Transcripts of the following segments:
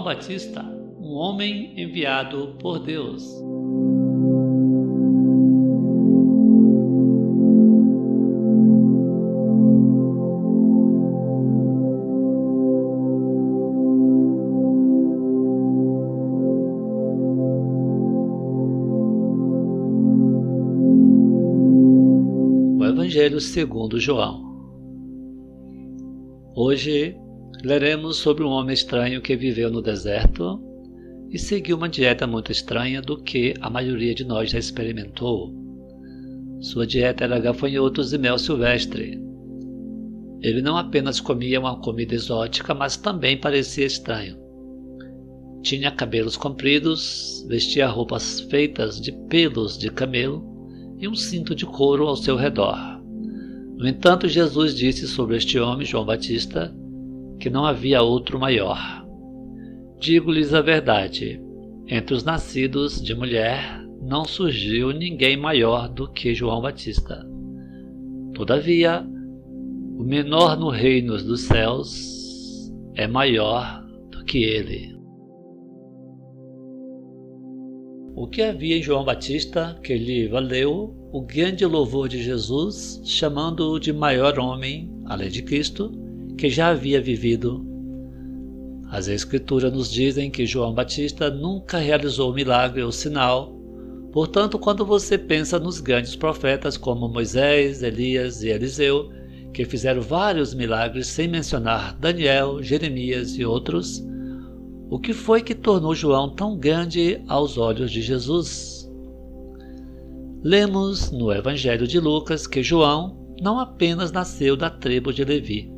João Batista, um homem enviado por Deus. O Evangelho segundo João. Hoje leremos sobre um homem estranho que viveu no deserto e seguiu uma dieta muito estranha do que a maioria de nós já experimentou. Sua dieta era gafanhotos e mel silvestre. Ele não apenas comia uma comida exótica, mas também parecia estranho. Tinha cabelos compridos, vestia roupas feitas de pelos de camelo e um cinto de couro ao seu redor. No entanto, Jesus disse sobre este homem, João Batista, que não havia outro maior. Digo-lhes a verdade, entre os nascidos de mulher não surgiu ninguém maior do que João Batista. Todavia, o menor no reino dos céus é maior do que ele. O que havia em João Batista que lhe valeu o grande louvor de Jesus, chamando-o de maior homem, além de Cristo, que já havia vivido. As Escrituras nos dizem que João Batista nunca realizou milagre ou sinal. Portanto, quando você pensa nos grandes profetas como Moisés, Elias e Eliseu, que fizeram vários milagres sem mencionar Daniel, Jeremias e outros, o que foi que tornou João tão grande aos olhos de Jesus? Lemos no Evangelho de Lucas que João não apenas nasceu da tribo de Levi,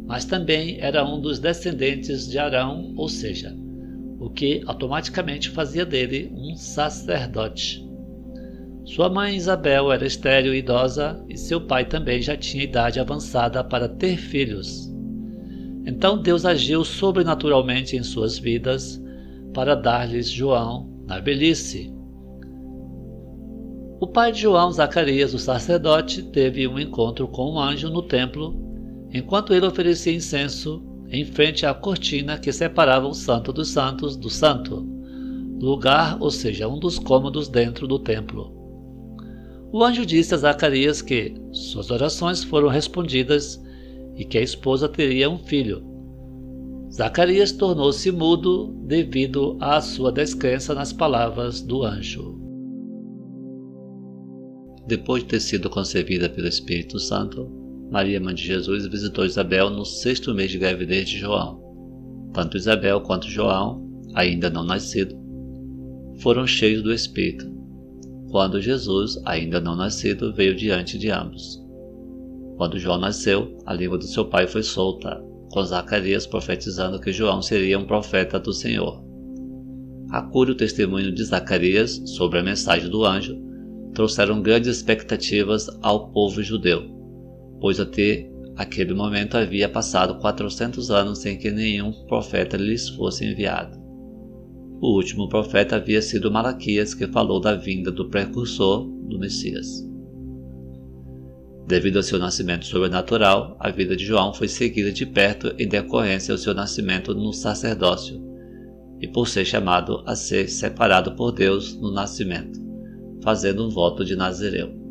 mas também era um dos descendentes de Arão, ou seja, o que automaticamente fazia dele um sacerdote. Sua mãe Isabel era estéril e idosa e seu pai também já tinha idade avançada para ter filhos. Então Deus agiu sobrenaturalmente em suas vidas para dar-lhes João na velhice. O pai de João, Zacarias, o sacerdote, teve um encontro com um anjo no templo, enquanto ele oferecia incenso em frente à cortina que separava o Santo dos Santos do Santo, lugar, ou seja, um dos cômodos dentro do templo. O anjo disse a Zacarias que suas orações foram respondidas e que a esposa teria um filho. Zacarias tornou-se mudo devido à sua descrença nas palavras do anjo. Depois de ter sido concebida pelo Espírito Santo, Maria, mãe de Jesus, visitou Isabel no 6º mês de gravidez de João. Tanto Isabel quanto João, ainda não nascido, foram cheios do Espírito, quando Jesus, ainda não nascido, veio diante de ambos. Quando João nasceu, a língua do seu pai foi solta, com Zacarias profetizando que João seria um profeta do Senhor. A cura e o testemunho de Zacarias sobre a mensagem do anjo trouxeram grandes expectativas ao povo judeu, pois até aquele momento havia passado 400 anos sem que nenhum profeta lhes fosse enviado. O último profeta havia sido Malaquias, que falou da vinda do precursor do Messias. Devido ao seu nascimento sobrenatural, a vida de João foi seguida de perto em decorrência ao seu nascimento no sacerdócio e por ser chamado a ser separado por Deus no nascimento, fazendo um voto de Nazireu.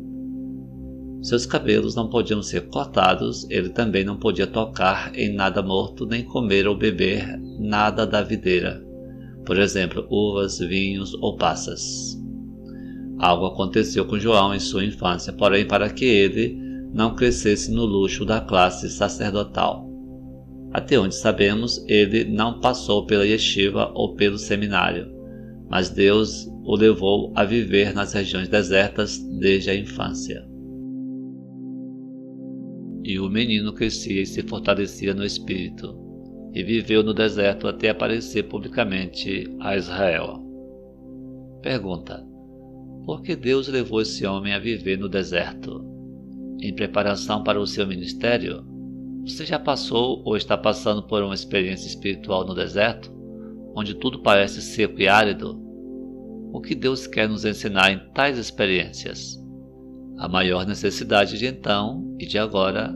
Seus cabelos não podiam ser cortados, ele também não podia tocar em nada morto nem comer ou beber nada da videira, por exemplo, uvas, vinhos ou passas. Algo aconteceu com João em sua infância, porém para que ele não crescesse no luxo da classe sacerdotal. Até onde sabemos, ele não passou pela yeshiva ou pelo seminário, mas Deus o levou a viver nas regiões desertas desde a infância. E o menino crescia e se fortalecia no espírito, e viveu no deserto até aparecer publicamente a Israel. Pergunta: por que Deus levou esse homem a viver no deserto? Em preparação para o seu ministério? Você já passou ou está passando por uma experiência espiritual no deserto, onde tudo parece seco e árido? O que Deus quer nos ensinar em tais experiências? A maior necessidade de então e de agora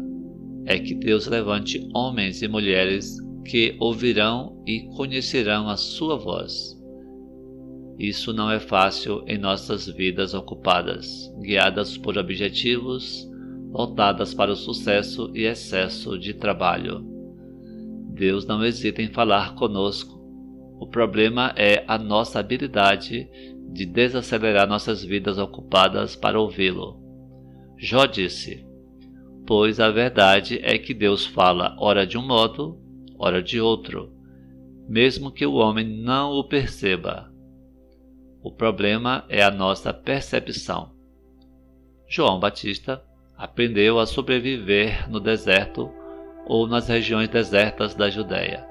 é que Deus levante homens e mulheres que ouvirão e conhecerão a sua voz. Isso não é fácil em nossas vidas ocupadas, guiadas por objetivos, voltadas para o sucesso e excesso de trabalho. Deus não hesita em falar conosco. O problema é a nossa habilidade de desacelerar nossas vidas ocupadas para ouvi-lo. Jó disse: pois a verdade é que Deus fala ora de um modo, ora de outro, mesmo que o homem não o perceba. O problema é a nossa percepção. João Batista aprendeu a sobreviver no deserto ou nas regiões desertas da Judéia,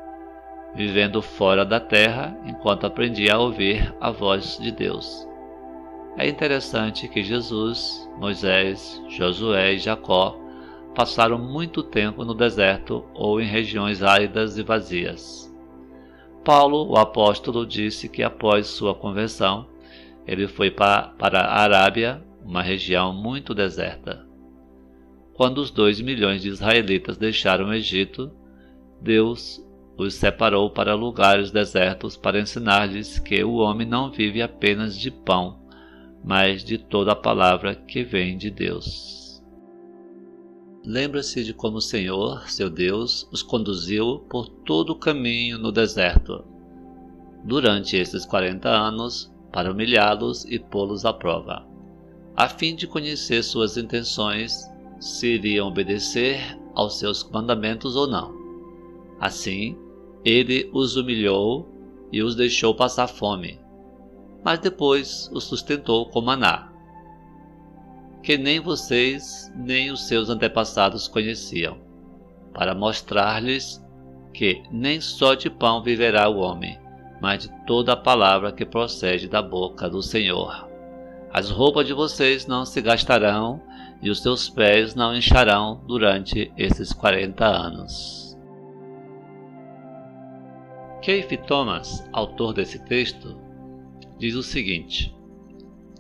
vivendo fora da terra enquanto aprendia a ouvir a voz de Deus. É interessante que Jesus, Moisés, Josué e Jacó passaram muito tempo no deserto ou em regiões áridas e vazias. Paulo, o apóstolo, disse que após sua conversão, ele foi para a Arábia, uma região muito deserta. Quando os 2 milhões de israelitas deixaram o Egito, Deus os separou para lugares desertos para ensinar-lhes que o homem não vive apenas de pão, mas de toda a palavra que vem de Deus. Lembre-se de como o Senhor, seu Deus, os conduziu por todo o caminho no deserto, durante esses 40 anos, para humilhá-los e pô-los à prova, a fim de conhecer suas intenções, se iriam obedecer aos seus mandamentos ou não. Assim, ele os humilhou e os deixou passar fome, mas depois os sustentou com maná, que nem vocês nem os seus antepassados conheciam, para mostrar-lhes que nem só de pão viverá o homem, mas de toda a palavra que procede da boca do Senhor. As roupas de vocês não se gastarão e os seus pés não incharão durante esses 40 anos. Keith Thomas, autor desse texto, diz o seguinte: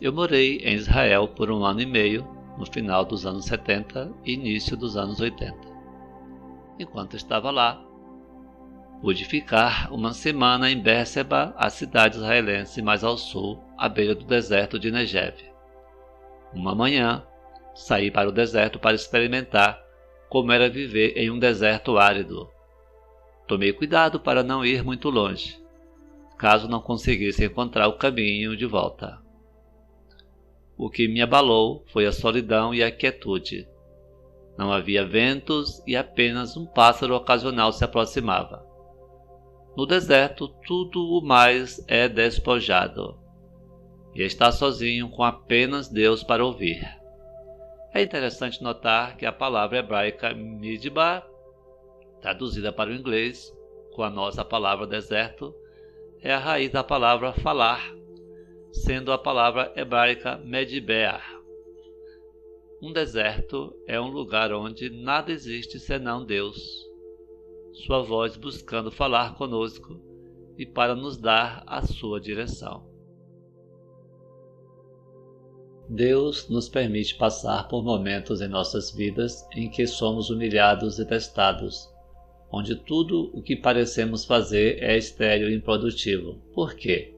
eu morei em Israel por 1 ano e meio, no final dos anos 70 e início dos anos 80. Enquanto estava lá, pude ficar 1 semana em Berseba, a cidade israelense mais ao sul, à beira do deserto de Negev. Uma manhã, saí para o deserto para experimentar como era viver em um deserto árido. Tomei cuidado para não ir muito longe, caso não conseguisse encontrar o caminho de volta. O que me abalou foi a solidão e a quietude. Não havia ventos e apenas um pássaro ocasional se aproximava. No deserto, tudo o mais é despojado, e está sozinho com apenas Deus para ouvir. É interessante notar que a palavra hebraica midbar, traduzida para o inglês com a nossa palavra deserto, é a raiz da palavra falar, sendo a palavra hebraica medber. Um deserto é um lugar onde nada existe senão Deus, sua voz buscando falar conosco e para nos dar a sua direção. Deus nos permite passar por momentos em nossas vidas em que somos humilhados e testados, onde tudo o que parecemos fazer é estéril e improdutivo. Por quê?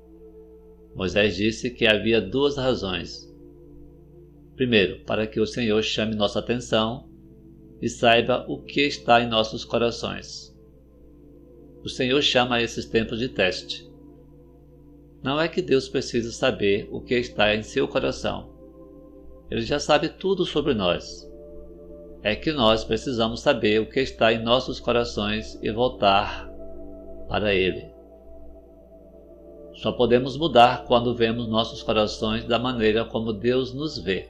Moisés disse que havia 2 razões. Primeiro, para que o Senhor chame nossa atenção e saiba o que está em nossos corações. O Senhor chama esses tempos de teste. Não é que Deus precisa saber o que está em seu coração. Ele já sabe tudo sobre nós. É que nós precisamos saber o que está em nossos corações e voltar para Ele. Só podemos mudar quando vemos nossos corações da maneira como Deus nos vê.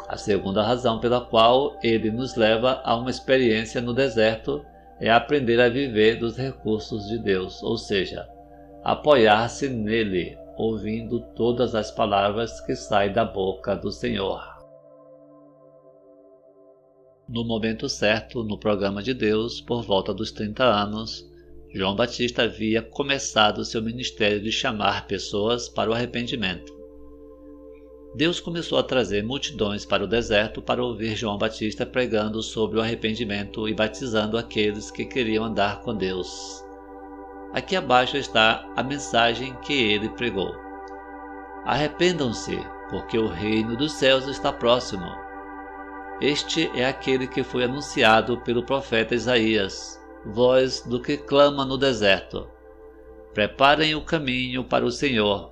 A segunda razão pela qual Ele nos leva a uma experiência no deserto é aprender a viver dos recursos de Deus, ou seja, apoiar-se nele, ouvindo todas as palavras que saem da boca do Senhor. No momento certo, no programa de Deus, por volta dos 30 anos, João Batista havia começado seu ministério de chamar pessoas para o arrependimento. Deus começou a trazer multidões para o deserto para ouvir João Batista pregando sobre o arrependimento e batizando aqueles que queriam andar com Deus. Aqui abaixo está a mensagem que ele pregou. Arrependam-se, porque o reino dos céus está próximo. Este é aquele que foi anunciado pelo profeta Isaías, voz do que clama no deserto. Preparem o caminho para o Senhor,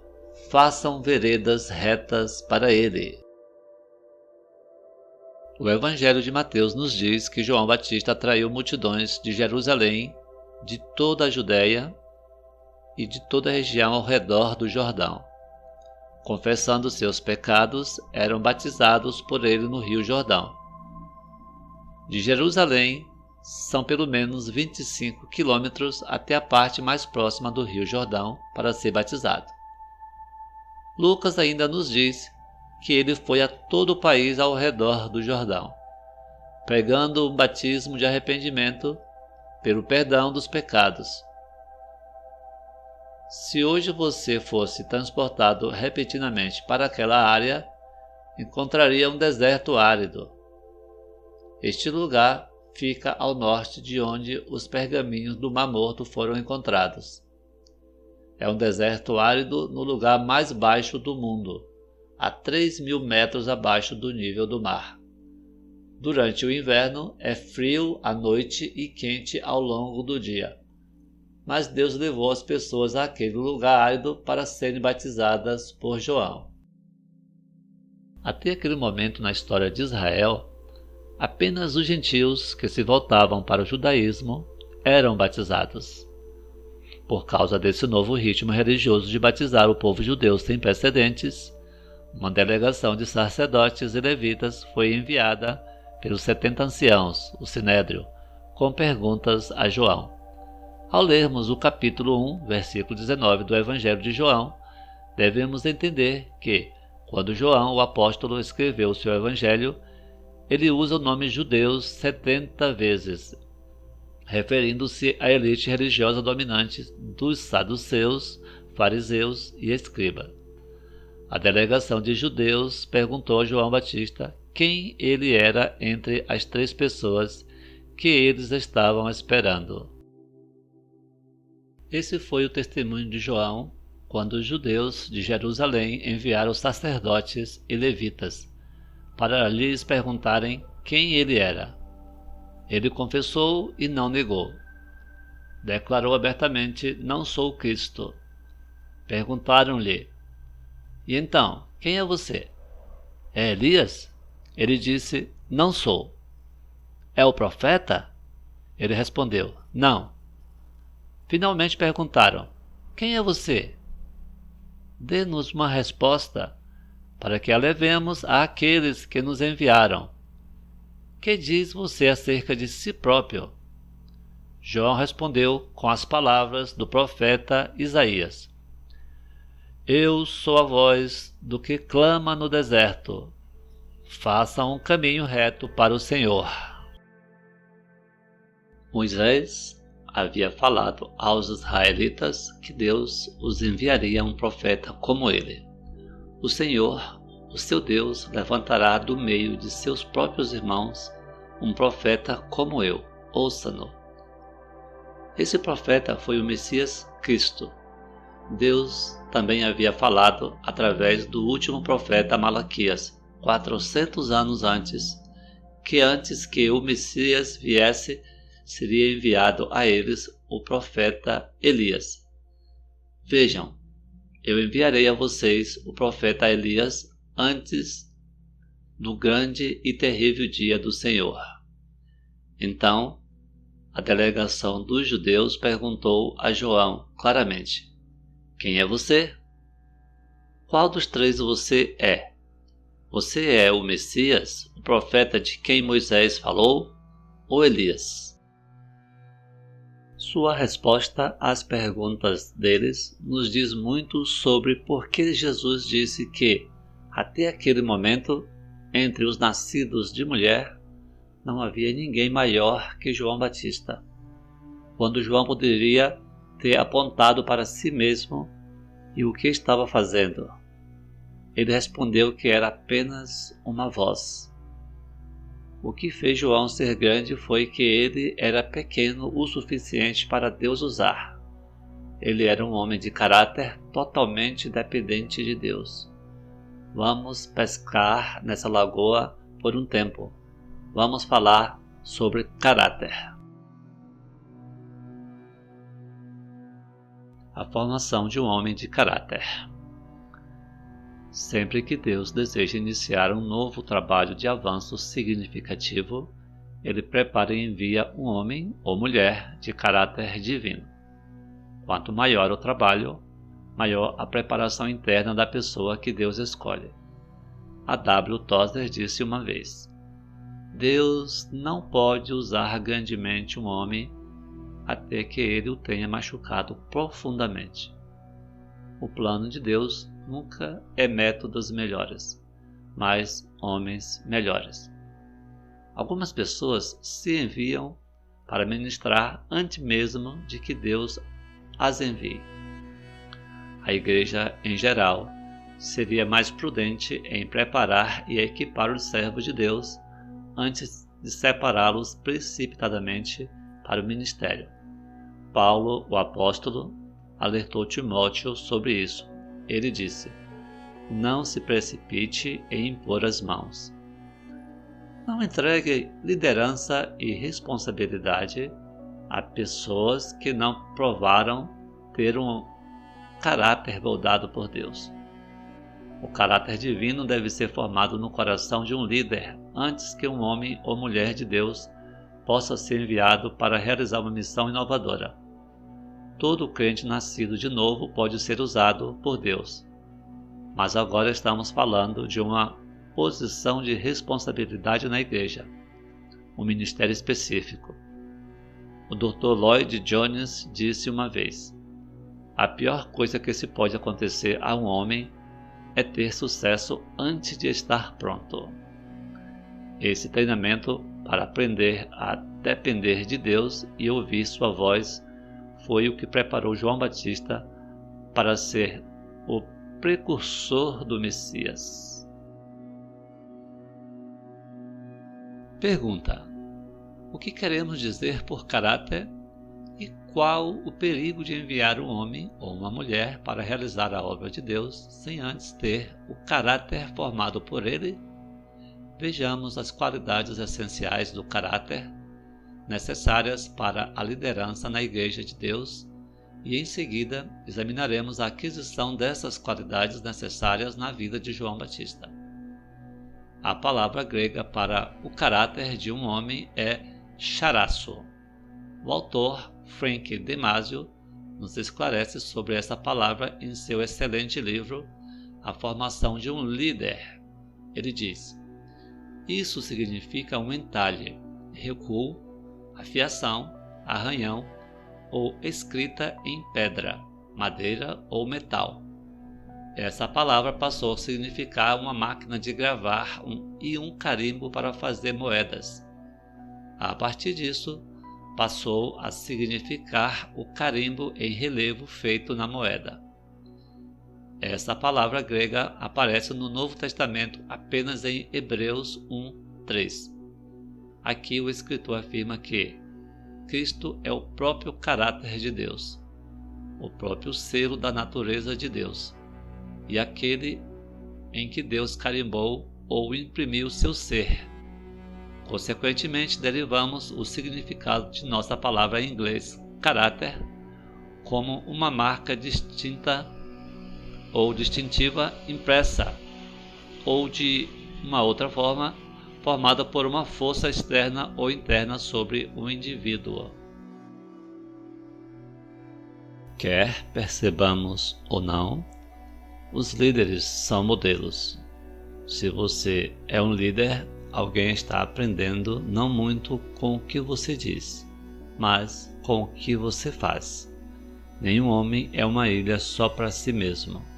façam veredas retas para ele. O Evangelho de Mateus nos diz que João Batista atraiu multidões de Jerusalém, de toda a Judéia e de toda a região ao redor do Jordão. Confessando seus pecados, eram batizados por ele no Rio Jordão. De Jerusalém, são pelo menos 25 quilômetros até a parte mais próxima do Rio Jordão para ser batizado. Lucas ainda nos diz que ele foi a todo o país ao redor do Jordão, pregando um batismo de arrependimento pelo perdão dos pecados. Se hoje você fosse transportado repentinamente para aquela área, encontraria um deserto árido. Este lugar fica ao norte de onde os pergaminhos do Mar Morto foram encontrados. É um deserto árido no lugar mais baixo do mundo, a 3.000 metros abaixo do nível do mar. Durante o inverno é frio à noite e quente ao longo do dia. Mas Deus levou as pessoas àquele lugar árido para serem batizadas por João. Até aquele momento na história de Israel, apenas os gentios que se voltavam para o judaísmo eram batizados. Por causa desse novo ritmo religioso de batizar o povo judeu sem precedentes, uma delegação de sacerdotes e levitas foi enviada pelos 70 anciãos, o Sinédrio, com perguntas a João. Ao lermos o capítulo 1, versículo 19 do Evangelho de João, devemos entender que, quando João, o apóstolo, escreveu o seu Evangelho, ele usa o nome judeus 70 vezes, referindo-se à elite religiosa dominante dos saduceus, fariseus e escribas. A delegação de judeus perguntou a João Batista quem ele era entre as 3 pessoas que eles estavam esperando. Esse foi o testemunho de João quando os judeus de Jerusalém enviaram sacerdotes e levitas para lhes perguntarem quem ele era. Ele confessou e não negou. Declarou abertamente: não sou o Cristo. Perguntaram-lhe: e então, quem é você? É Elias? Ele disse: não sou. É o profeta? Ele respondeu: não. Finalmente perguntaram: quem é você? Dê-nos uma resposta, para que a levemos àqueles que nos enviaram. Que diz você acerca de si próprio? João respondeu com as palavras do profeta Isaías: eu sou a voz do que clama no deserto. Façam um caminho reto para o Senhor. Moisés havia falado aos israelitas que Deus os enviaria um profeta como ele. O Senhor, o seu Deus, levantará do meio de seus próprios irmãos um profeta como eu. Ouça-no. Esse profeta foi o Messias Cristo. Deus também havia falado através do último profeta Malaquias, 400 anos antes que o Messias viesse, seria enviado a eles o profeta Elias. Vejam, eu enviarei a vocês o profeta Elias antes do grande e terrível dia do Senhor. Então, a delegação dos judeus perguntou a João claramente: quem é você? Qual dos 3 você é? Você é o Messias, o profeta de quem Moisés falou, ou Elias? Sua resposta às perguntas deles nos diz muito sobre por que Jesus disse que, até aquele momento, entre os nascidos de mulher, não havia ninguém maior que João Batista, quando João poderia ter apontado para si mesmo e o que estava fazendo. Ele respondeu que era apenas uma voz. O que fez João ser grande foi que ele era pequeno o suficiente para Deus usar. Ele era um homem de caráter totalmente dependente de Deus. Vamos pescar nessa lagoa por um tempo. Vamos falar sobre caráter. A formação de um homem de caráter. Sempre que Deus deseja iniciar um novo trabalho de avanço significativo, Ele prepara e envia um homem ou mulher de caráter divino. Quanto maior o trabalho, maior a preparação interna da pessoa que Deus escolhe. A W. Tozer disse uma vez: Deus não pode usar grandemente um homem até que ele o tenha machucado profundamente. O plano de Deus nunca é métodos melhores, mas homens melhores. Algumas pessoas se enviam para ministrar antes mesmo de que Deus as envie. A igreja, em geral, seria mais prudente em preparar e equipar os servos de Deus antes de separá-los precipitadamente para o ministério. Paulo, o apóstolo, alertou Timóteo sobre isso. Ele disse: não se precipite em impor as mãos. Não entregue liderança e responsabilidade a pessoas que não provaram ter um caráter moldado por Deus. O caráter divino deve ser formado no coração de um líder antes que um homem ou mulher de Deus possa ser enviado para realizar uma missão inovadora. Todo crente nascido de novo pode ser usado por Deus. Mas agora estamos falando de uma posição de responsabilidade na igreja, um ministério específico. O Dr. Lloyd Jones disse uma vez: a pior coisa que se pode acontecer a um homem é ter sucesso antes de estar pronto. Esse treinamento para aprender a depender de Deus e ouvir sua voz foi o que preparou João Batista para ser o precursor do Messias. Pergunta: o que queremos dizer por caráter e qual o perigo de enviar um homem ou uma mulher para realizar a obra de Deus sem antes ter o caráter formado por ele? Vejamos as qualidades essenciais do caráter necessárias para a liderança na Igreja de Deus e em seguida examinaremos a aquisição dessas qualidades necessárias na vida de João Batista. A palavra grega para o caráter de um homem é charasso. O autor Frank Damasio nos esclarece sobre essa palavra em seu excelente livro A Formação de um Líder. Ele diz: isso significa um entalhe, recuo, afiação, arranhão ou escrita em pedra, madeira ou metal. Essa palavra passou a significar uma máquina de gravar e um carimbo para fazer moedas. A partir disso, passou a significar o carimbo em relevo feito na moeda. Essa palavra grega aparece no Novo Testamento apenas em Hebreus 1:3. Aqui o escritor afirma que Cristo é o próprio caráter de Deus, o próprio selo da natureza de Deus, e aquele em que Deus carimbou ou imprimiu seu ser. Consequentemente, derivamos o significado de nossa palavra em inglês, caráter, como uma marca distinta ou distintiva impressa, ou de uma outra forma, formada por uma força externa ou interna sobre o indivíduo. Quer percebamos ou não, os líderes são modelos. Se você é um líder, alguém está aprendendo não muito com o que você diz, mas com o que você faz. Nenhum homem é uma ilha só para si mesmo.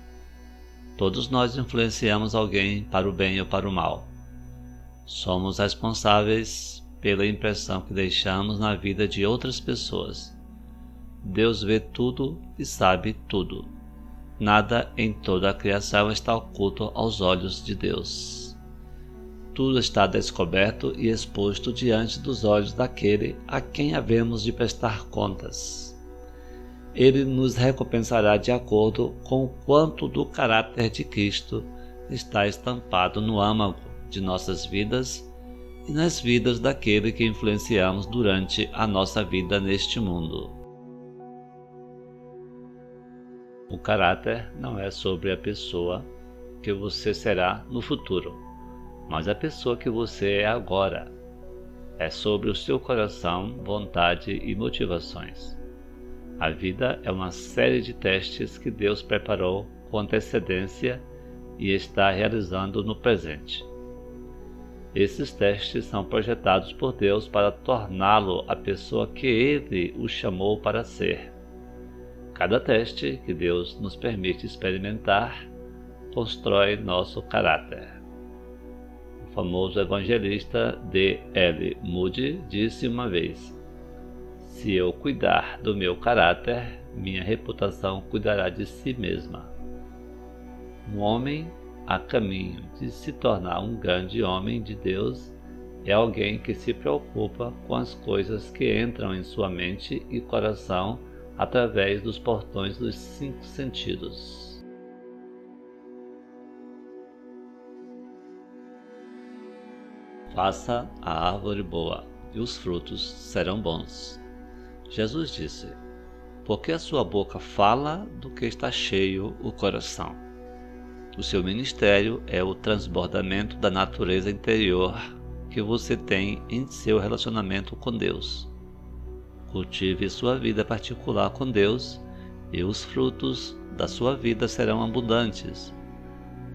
Todos nós influenciamos alguém para o bem ou para o mal. Somos responsáveis pela impressão que deixamos na vida de outras pessoas. Deus vê tudo e sabe tudo. Nada em toda a criação está oculto aos olhos de Deus. Tudo está descoberto e exposto diante dos olhos daquele a quem havemos de prestar contas. Ele nos recompensará de acordo com o quanto do caráter de Cristo está estampado no âmago de nossas vidas e nas vidas daquele que influenciamos durante a nossa vida neste mundo. O caráter não é sobre a pessoa que você será no futuro, mas a pessoa que você é agora. É sobre o seu coração, vontade e motivações. A vida é uma série de testes que Deus preparou com antecedência e está realizando no presente. Esses testes são projetados por Deus para torná-lo a pessoa que Ele o chamou para ser. Cada teste que Deus nos permite experimentar constrói nosso caráter. O famoso evangelista D.L. Moody disse uma vez: "Se eu cuidar do meu caráter, minha reputação cuidará de si mesma." Um homem a caminho de se tornar um grande homem de Deus é alguém que se preocupa com as coisas que entram em sua mente e coração através dos portões dos 5 sentidos. Faça a árvore boa, e os frutos serão bons. Jesus disse: "Porque a sua boca fala do que está cheio o coração." O seu ministério é o transbordamento da natureza interior que você tem em seu relacionamento com Deus. Cultive sua vida particular com Deus e os frutos da sua vida serão abundantes.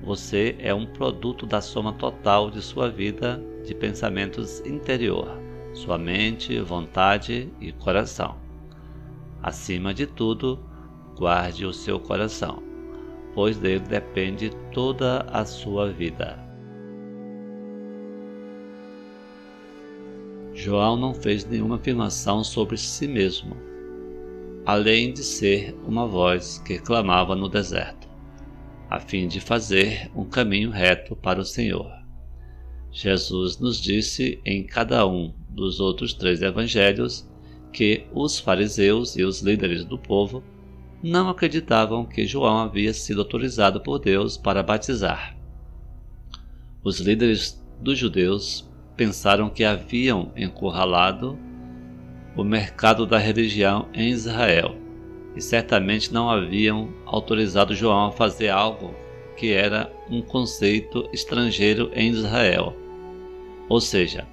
Você é um produto da soma total de sua vida de pensamentos interior, sua mente, vontade e coração. Acima de tudo, guarde o seu coração, pois dele depende toda a sua vida. João não fez nenhuma afirmação sobre si mesmo, além de ser uma voz que clamava no deserto, a fim de fazer um caminho reto para o Senhor. Jesus nos disse em cada um dos outros 3 evangelhos que os fariseus e os líderes do povo não acreditavam que João havia sido autorizado por Deus para batizar. Os líderes dos judeus pensaram que haviam encurralado o mercado da religião em Israel e certamente não haviam autorizado João a fazer algo que era um conceito estrangeiro em Israel, ou seja,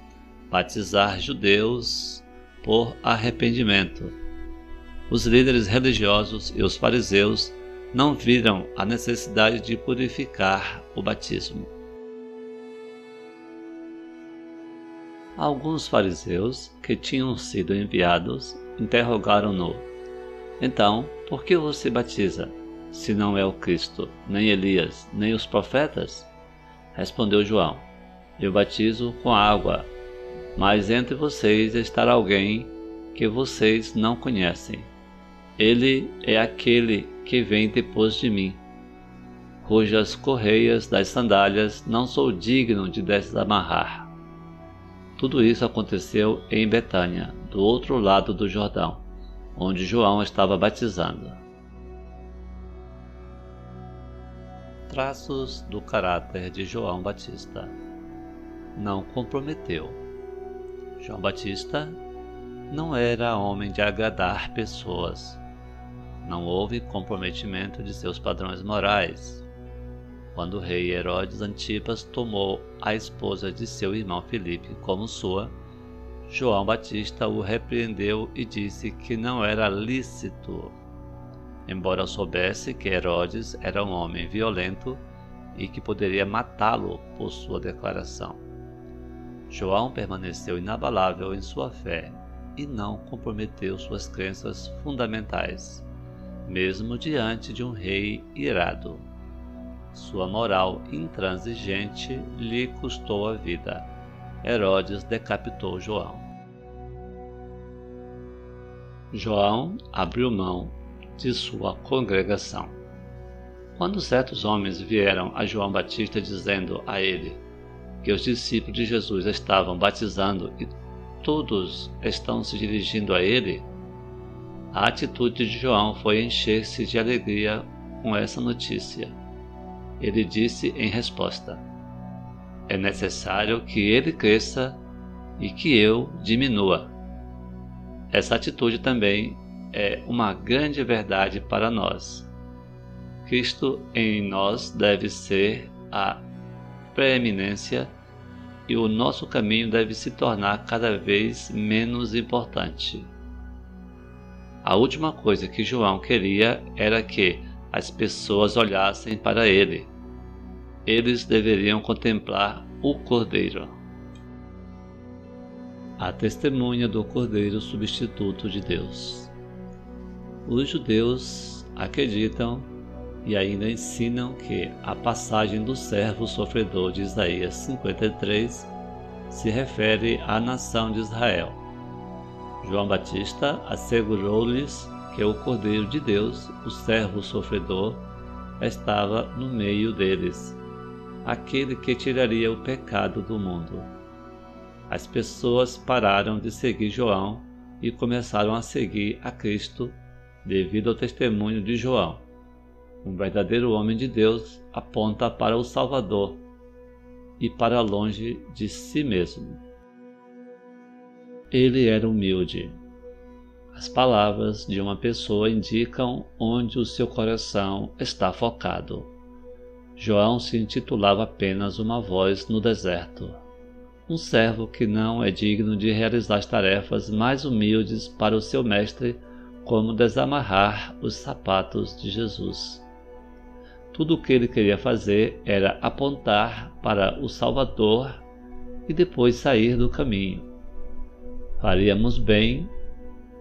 batizar judeus por arrependimento. Os líderes religiosos e os fariseus não viram a necessidade de purificar o batismo. Alguns fariseus que tinham sido enviados interrogaram-no: "Então, por que você batiza, se não é o Cristo, nem Elias, nem os profetas?" Respondeu João: "Eu batizo com água, mas entre vocês está alguém que vocês não conhecem. Ele é aquele que vem depois de mim, cujas correias das sandálias não sou digno de desamarrar." Tudo isso aconteceu em Betânia, do outro lado do Jordão, onde João estava batizando. Traços do caráter de João Batista. Não comprometeu. João Batista não era homem de agradar pessoas. Não houve comprometimento de seus padrões morais. Quando o rei Herodes Antipas tomou a esposa de seu irmão Filipe como sua, João Batista o repreendeu e disse que não era lícito, embora soubesse que Herodes era um homem violento e que poderia matá-lo por sua declaração. João permaneceu inabalável em sua fé e não comprometeu suas crenças fundamentais, mesmo diante de um rei irado. Sua moral intransigente lhe custou a vida. Herodes decapitou João. João abriu mão de sua congregação. Quando certos homens vieram a João Batista dizendo a ele que os discípulos de Jesus estavam batizando e todos estão se dirigindo a ele, a atitude de João foi encher-se de alegria com essa notícia. Ele disse em resposta: é necessário que ele cresça e que eu diminua. Essa atitude também é uma grande verdade para nós. Cristo em nós deve ser a preeminência e o nosso caminho deve se tornar cada vez menos importante. A última coisa que João queria era que as pessoas olhassem para ele. Eles deveriam contemplar o Cordeiro. A testemunha do Cordeiro substituto de Deus. Os judeus acreditam e ainda ensinam que a passagem do servo sofredor de Isaías 53 se refere à nação de Israel. João Batista assegurou-lhes que o Cordeiro de Deus, o servo sofredor, estava no meio deles, aquele que tiraria o pecado do mundo. As pessoas pararam de seguir João e começaram a seguir a Cristo devido ao testemunho de João. Um verdadeiro homem de Deus aponta para o Salvador e para longe de si mesmo. Ele era humilde. As palavras de uma pessoa indicam onde o seu coração está focado. João se intitulava apenas uma voz no deserto, um servo que não é digno de realizar as tarefas mais humildes para o seu mestre, como desamarrar os sapatos de Jesus. Tudo o que ele queria fazer era apontar para o Salvador e depois sair do caminho. Faríamos bem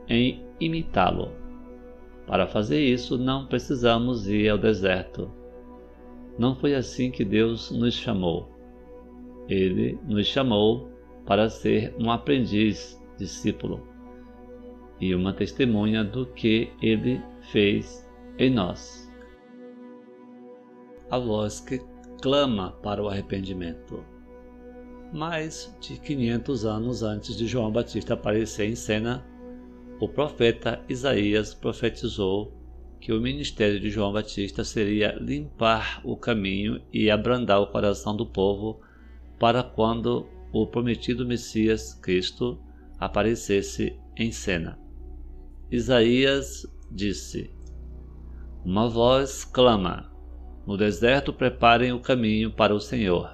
em imitá-lo. Para fazer isso, não precisamos ir ao deserto. Não foi assim que Deus nos chamou. Ele nos chamou para ser um aprendiz, discípulo, e uma testemunha do que Ele fez em nós. A voz que clama para o arrependimento. Mais de 500 anos antes de João Batista aparecer em cena, o profeta Isaías profetizou que o ministério de João Batista seria limpar o caminho e abrandar o coração do povo para quando o prometido Messias, Cristo, aparecesse em cena. Isaías disse: uma voz clama, no deserto preparem o caminho para o Senhor.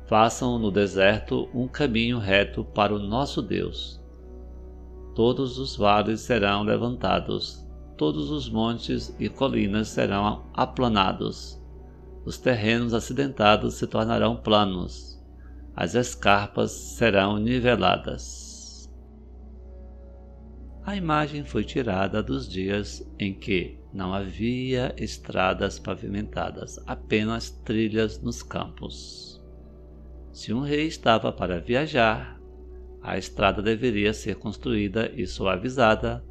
Façam no deserto um caminho reto para o nosso Deus. Todos os vales serão levantados, todos os montes e colinas serão aplanados. Os terrenos acidentados se tornarão planos, as escarpas serão niveladas. A imagem foi tirada dos dias em que não havia estradas pavimentadas, apenas trilhas nos campos. Se um rei estava para viajar, a estrada deveria ser construída e suavizada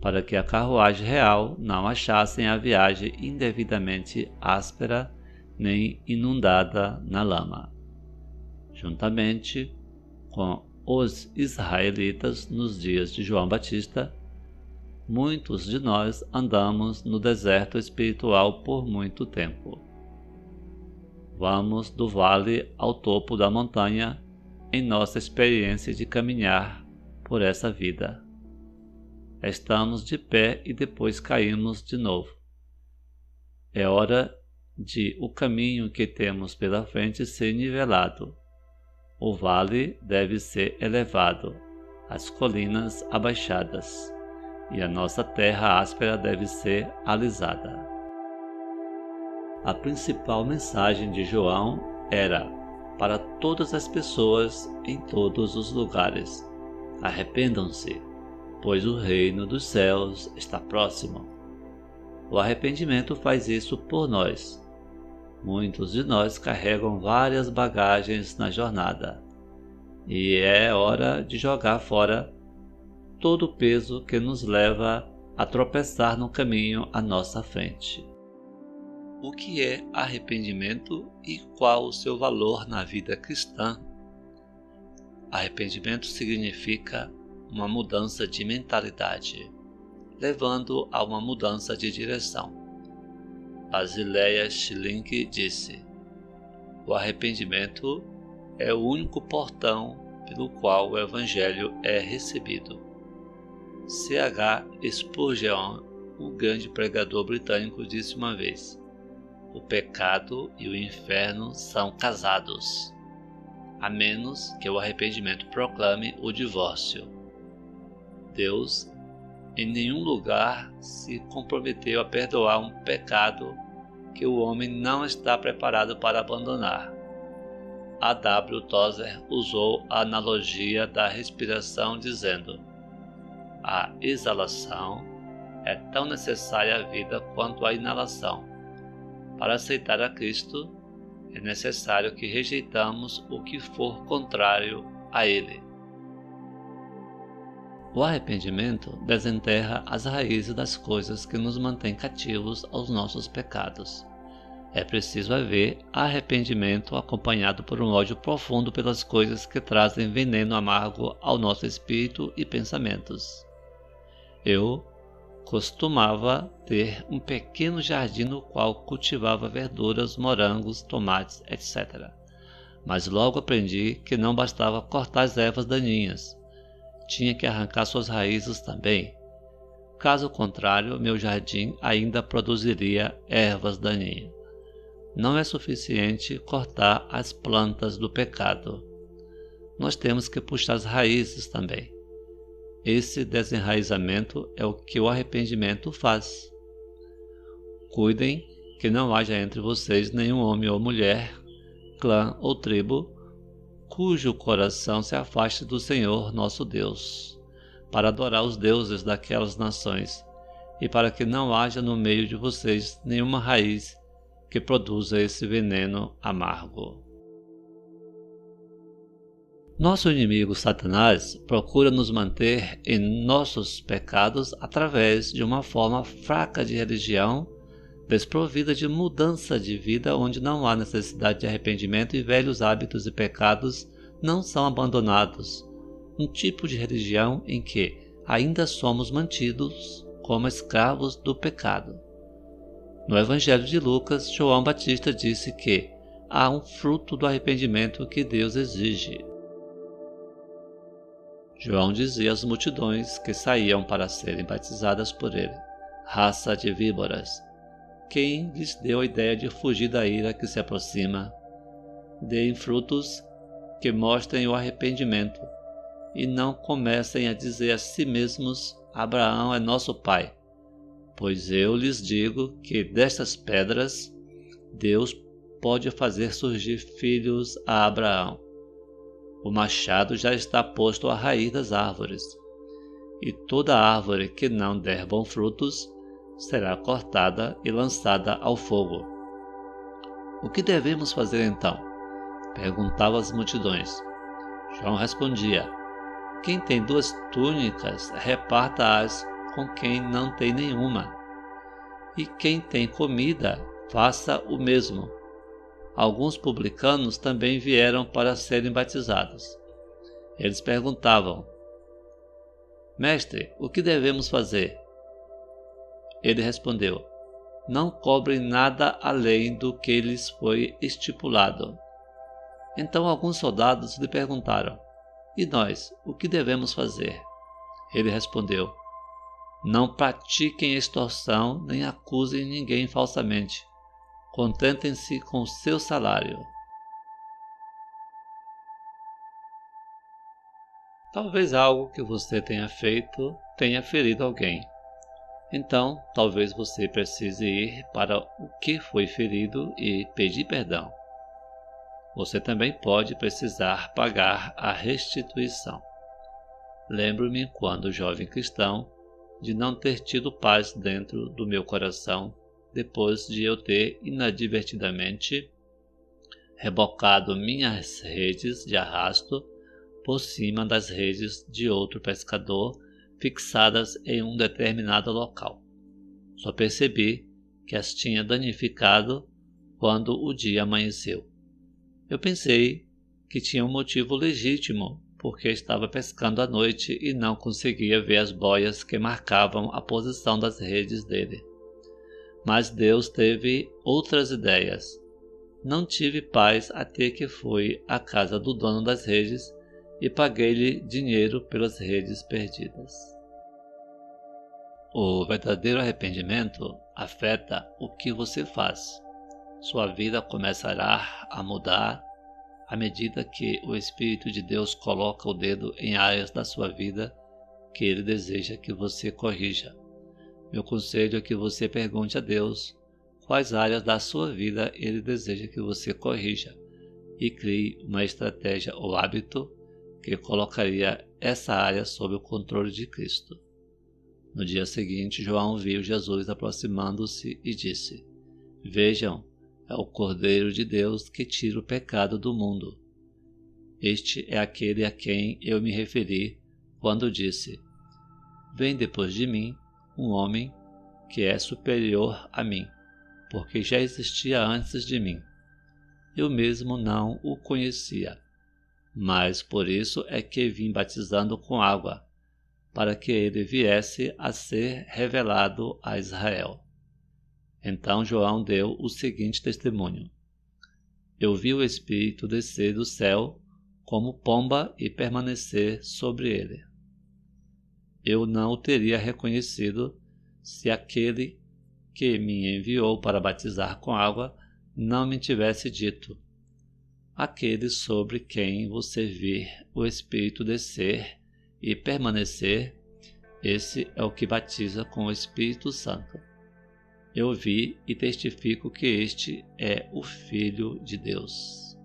para que a carruagem real não achasse a viagem indevidamente áspera nem inundada na lama. Juntamente com os israelitas nos dias de João Batista, muitos de nós andamos no deserto espiritual por muito tempo. Vamos do vale ao topo da montanha em nossa experiência de caminhar por essa vida. Estamos de pé e depois caímos de novo. É hora de o caminho que temos pela frente ser nivelado. O vale deve ser elevado, as colinas abaixadas, e a nossa terra áspera deve ser alisada. A principal mensagem de João era para todas as pessoas em todos os lugares: arrependam-se, pois o reino dos céus está próximo. O arrependimento faz isso por nós. Muitos de nós carregam várias bagagens na jornada, e é hora de jogar fora todo o peso que nos leva a tropeçar no caminho à nossa frente. o que é arrependimento e qual o seu valor na vida cristã? Arrependimento significa uma mudança de mentalidade, levando a uma mudança de direção. Basileia Schlink disse: o arrependimento é o único portão pelo qual o Evangelho é recebido. C.H. Spurgeon, o grande pregador britânico, disse uma vez: o pecado e o inferno são casados, a menos que o arrependimento proclame o divórcio. Deus em nenhum lugar se comprometeu a perdoar um pecado que o homem não está preparado para abandonar. A. W. Tozer usou a analogia da respiração dizendo: a exalação é tão necessária à vida quanto a inalação. Para aceitar a Cristo, é necessário que rejeitamos o que for contrário a Ele. O arrependimento desenterra as raízes das coisas que nos mantêm cativos aos nossos pecados. É preciso haver arrependimento acompanhado por um ódio profundo pelas coisas que trazem veneno amargo ao nosso espírito e pensamentos. Eu costumava ter um pequeno jardim no qual cultivava verduras, morangos, tomates, etc. Mas logo aprendi que não bastava cortar as ervas daninhas. Tinha que arrancar suas raízes também. Caso contrário, meu jardim ainda produziria ervas daninhas. Não é suficiente cortar as plantas do pecado. Nós temos que puxar as raízes também. Esse desenraizamento é o que o arrependimento faz. Cuidem que não haja entre vocês nenhum homem ou mulher, clã ou tribo, cujo coração se afaste do Senhor nosso Deus, para adorar os deuses daquelas nações, e para que não haja no meio de vocês nenhuma raiz que produza esse veneno amargo. Nosso inimigo Satanás procura nos manter em nossos pecados através de uma forma fraca de religião, desprovida de mudança de vida, onde não há necessidade de arrependimento e velhos hábitos e pecados não são abandonados. Um tipo de religião em que ainda somos mantidos como escravos do pecado. No Evangelho de Lucas, João Batista disse que há um fruto do arrependimento que Deus exige. João dizia às multidões que saíam para serem batizadas por ele: raça de víboras, quem lhes deu a ideia de fugir da ira que se aproxima? Deem frutos que mostrem o arrependimento, e não comecem a dizer a si mesmos: Abraão é nosso pai. Pois eu lhes digo que destas pedras Deus pode fazer surgir filhos a Abraão. O machado já está posto à raiz das árvores, e toda árvore que não der bons frutos será cortada e lançada ao fogo. O que devemos fazer então? Perguntavam as multidões. João respondia: quem tem 2 túnicas, reparta-as com quem não tem nenhuma. E quem tem comida, faça o mesmo. Alguns publicanos também vieram para serem batizados. Eles perguntavam: Mestre, o que devemos fazer? Ele respondeu: não cobrem nada além do que lhes foi estipulado. Então alguns soldados lhe perguntaram: e nós, o que devemos fazer? Ele respondeu: não pratiquem extorsão nem acusem ninguém falsamente. Contentem-se com o seu salário. Talvez algo que você tenha feito tenha ferido alguém. Então, talvez você precise ir para o que foi ferido e pedir perdão. Você também pode precisar pagar a restituição. Lembro-me, quando jovem cristão, de não ter tido paz dentro do meu coração depois de eu ter inadvertidamente rebocado minhas redes de arrasto por cima das redes de outro pescador fixadas em um determinado local. Só percebi que as tinha danificado quando o dia amanheceu. Eu pensei que tinha um motivo legítimo, porque estava pescando à noite e não conseguia ver as boias que marcavam a posição das redes dele. Mas Deus teve outras ideias. Não tive paz até que fui à casa do dono das redes e paguei-lhe dinheiro pelas redes perdidas. O verdadeiro arrependimento afeta o que você faz. Sua vida começará a mudar à medida que o Espírito de Deus coloca o dedo em áreas da sua vida que Ele deseja que você corrija. Meu conselho é que você pergunte a Deus quais áreas da sua vida Ele deseja que você corrija e crie uma estratégia ou hábito que colocaria essa área sob o controle de Cristo. No dia seguinte, João viu Jesus aproximando-se e disse: Vejam, é o Cordeiro de Deus que tira o pecado do mundo. Este é aquele a quem eu me referi quando disse: Vem depois de mim um homem que é superior a mim, porque já existia antes de mim. Eu mesmo não o conhecia, mas por isso é que vim batizando com água, para que ele viesse a ser revelado a Israel. Então João deu o seguinte testemunho: Eu vi o Espírito descer do céu como pomba e permanecer sobre ele. Eu não o teria reconhecido se aquele que me enviou para batizar com água não me tivesse dito: Aquele sobre quem você vir o Espírito descer e permanecer, esse é o que batiza com o Espírito Santo. Eu vi e testifico que este é o Filho de Deus.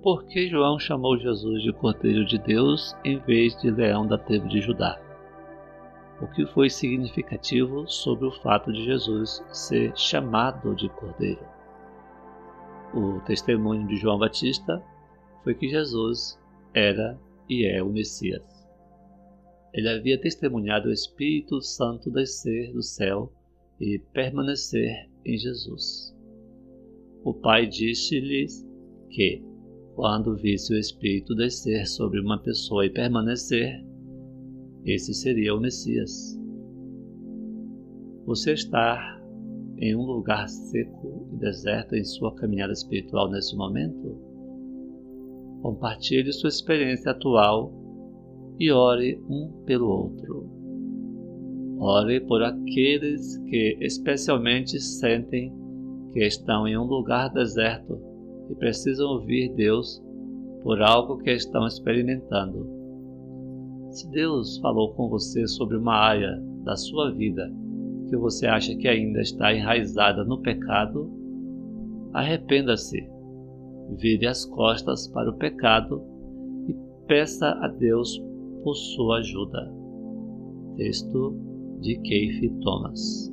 Por que João chamou Jesus de Cordeiro de Deus em vez de leão da tribo de Judá? O que foi significativo sobre o fato de Jesus ser chamado de Cordeiro? O testemunho de João Batista foi que Jesus era e é o Messias. Ele havia testemunhado o Espírito Santo descer do céu e permanecer em Jesus. O Pai disse-lhes que, quando visse o Espírito descer sobre uma pessoa e permanecer, esse seria o Messias. Você está em um lugar seco e deserto em sua caminhada espiritual nesse momento? Compartilhe sua experiência atual e ore um pelo outro. Ore por aqueles que especialmente sentem que estão em um lugar deserto e precisam ouvir Deus por algo que estão experimentando. Se Deus falou com você sobre uma área da sua vida que você acha que ainda está enraizada no pecado, arrependa-se, vire as costas para o pecado e peça a Deus por sua ajuda. Texto de Keith Thomas.